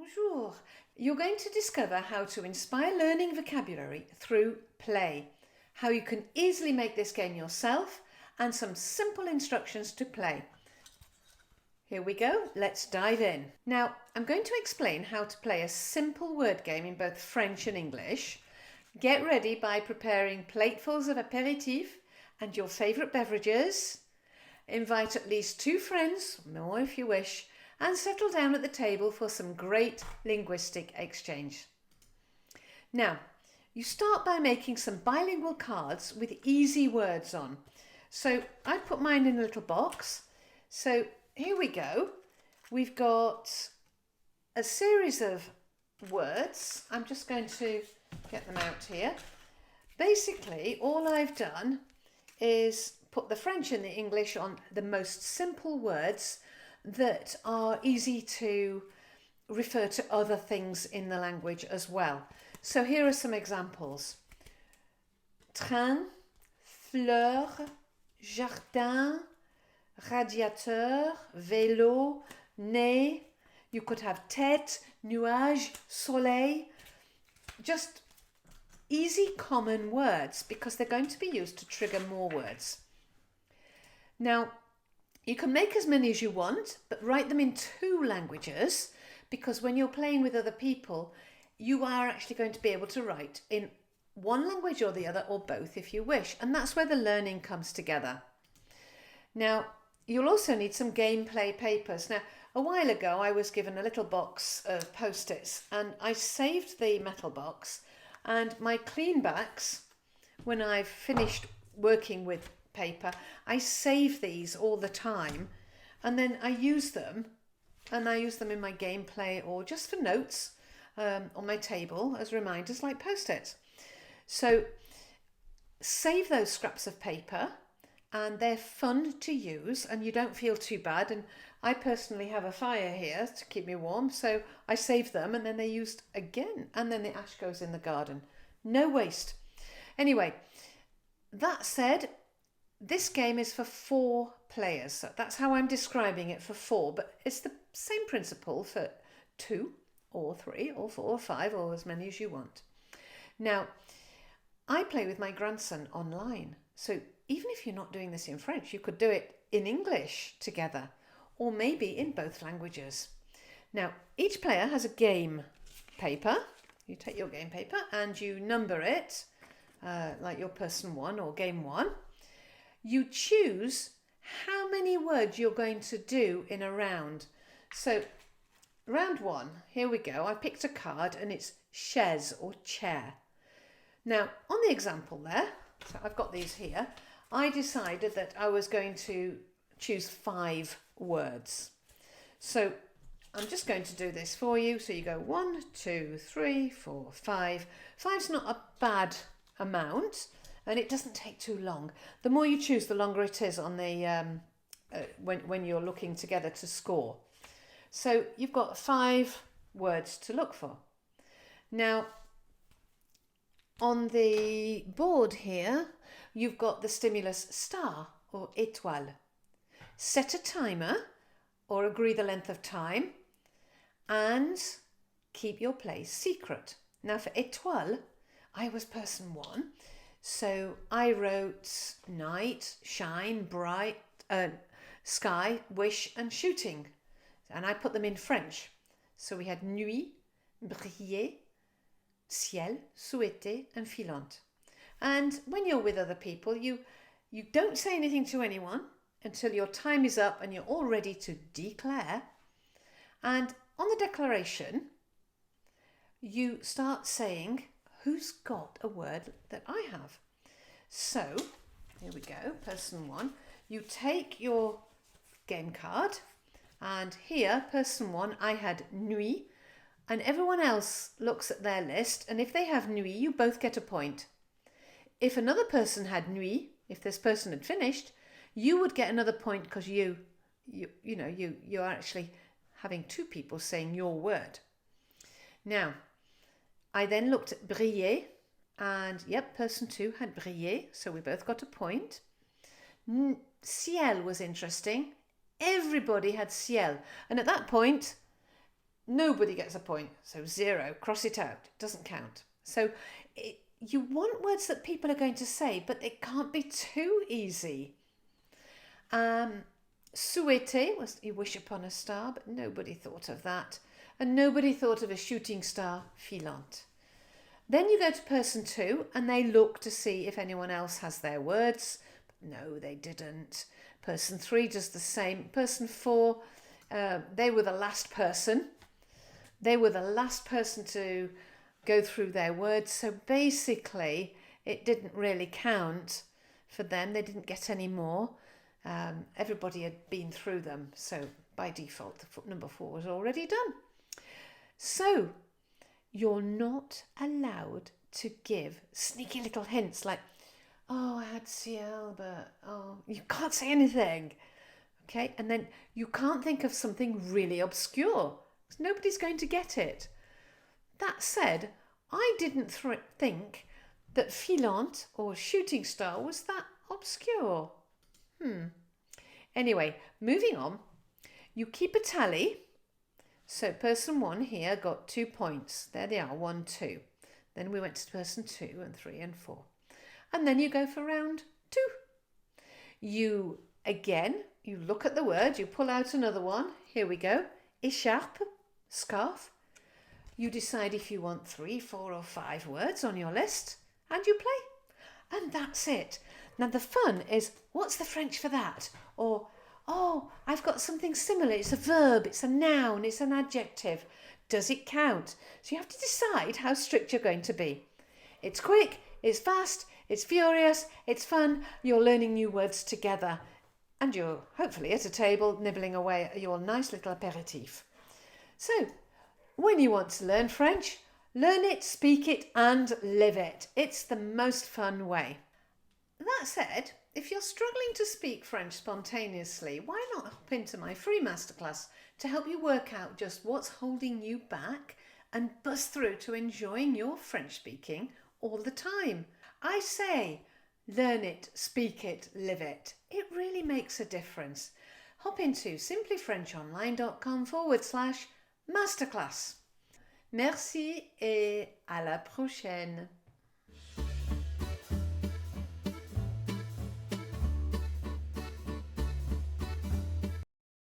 Bonjour. You're going to discover how to inspire learning vocabulary through play, how you can easily make this game yourself, and some simple instructions to play. Here we go, let's dive in. Now, I'm going to explain how to play a simple word game in both French and English. Get ready by preparing platefuls of aperitif and your favourite beverages. Invite at least 2 friends, more if you wish, and settle down at the table for some great linguistic exchange. Now, you start by making some bilingual cards with easy words on. So I put mine in a little box. So here we go. We've got a series of words. I'm just going to get them out here. Basically, all I've done is put the French and the English on the most simple words that are easy to refer to other things in the language as well. So here are some examples. Train, fleur, jardin, radiateur, vélo, nez. You could have tête, nuage, soleil. Just easy common words because they're going to be used to trigger more words. Now, you can make as many as you want, but write them in 2 languages because when you're playing with other people, you are actually going to be able to write in one language or the other, or both if you wish. And that's where the learning comes together. Now, you'll also need some gameplay papers. Now, a while ago, I was given a little box of Post-its and I saved the metal box, and my clean backs, when I've finished working with paper, I save these all the time, and then I use them, and I use them in my gameplay or just for notes on my table as reminders, like Post-its. So save those scraps of paper, and they're fun to use and you don't feel too bad. And I personally have a fire here to keep me warm, so I save them and then they're used again, and then the ash goes in the garden. No waste. Anyway, that said, this game is for 4 players. So that's how I'm describing it, for 4, but it's the same principle for 2 or 3 or 4 or 5 or as many as you want. Now, I play with my grandson online. So even if you're not doing this in French, you could do it in English together, or maybe in both languages. Now, each player has a game paper. You take your game paper and you number it, like your person 1 or game 1. You choose how many words you're going to do in a round. So round 1, here we go. I picked a card and it's chaise or chair. Now on the example there, so I've got these here, I decided that I was going to choose 5 words. So I'm just going to do this for you. So you go 1, 2, 3, 4, 5. 5's not a bad amount. And it doesn't take too long. The more you choose, the longer it is on the when you're looking together to score. So you've got 5 words to look for. Now, on the board here, you've got the stimulus star or étoile. Set a timer or agree the length of time, and keep your place secret. Now for étoile, I was person 1. So I wrote night, shine, bright, sky, wish and shooting. And I put them in French. So we had nuit, briller, ciel, souhaiter and filante. And when you're with other people, you don't say anything to anyone until your time is up and you're all ready to declare. And on the declaration, you start saying, who's got a word that I have? So, here we go, person 1. You take your game card, and here, person 1, I had nuit, and everyone else looks at their list, and if they have nuit, you both get a point. If another person had nuit, if this person had finished, you would get another point because you're actually having 2 people saying your word. Now, I then looked at briller, and yep, person 2 had briller, so we both got a point. Ciel was interesting. Everybody had ciel. And at that point, nobody gets a point. So 0, cross it out. It doesn't count. So you want words that people are going to say, but it can't be too easy. Souhaiter was you wish upon a star, but nobody thought of that. And nobody thought of a shooting star, filante. Then you go to person 2 and they look to see if anyone else has their words. No, they didn't. Person 3 does the same. Person 4, they were the last person. They were the last person to go through their words. So basically, it didn't really count for them. They didn't get any more. Everybody had been through them. So by default, number 4 was already done. So you're not allowed to give sneaky little hints like, oh, I had ciel, but oh, you can't say anything. Okay, and then you can't think of something really obscure. Nobody's going to get it. That said, I didn't think that filante or shooting star was that obscure. Anyway, moving on. You keep a tally. So person 1 here got 2 points. There they are, 1, 2. Then we went to person 2 and 3 and 4. And then you go for round 2. You look at the word, you pull out another one. Here we go. Écharpe, scarf. You decide if you want 3, 4 or 5 words on your list and you play. And that's it. Now the fun is, what's the French for that? Or, oh, I've got something similar. It's a verb, it's a noun, it's an adjective. Does it count? So you have to decide how strict you're going to be. It's quick, it's fast, it's furious, it's fun. You're learning new words together. And you're hopefully at a table nibbling away at your nice little aperitif. So, when you want to learn French, learn it, speak it and live it. It's the most fun way. That said, if you're struggling to speak French spontaneously, why not hop into my free masterclass to help you work out just what's holding you back and bust through to enjoying your French speaking all the time. I say, learn it, speak it, live it. It really makes a difference. Hop into simplyfrenchonline.com/masterclass. Merci et à la prochaine.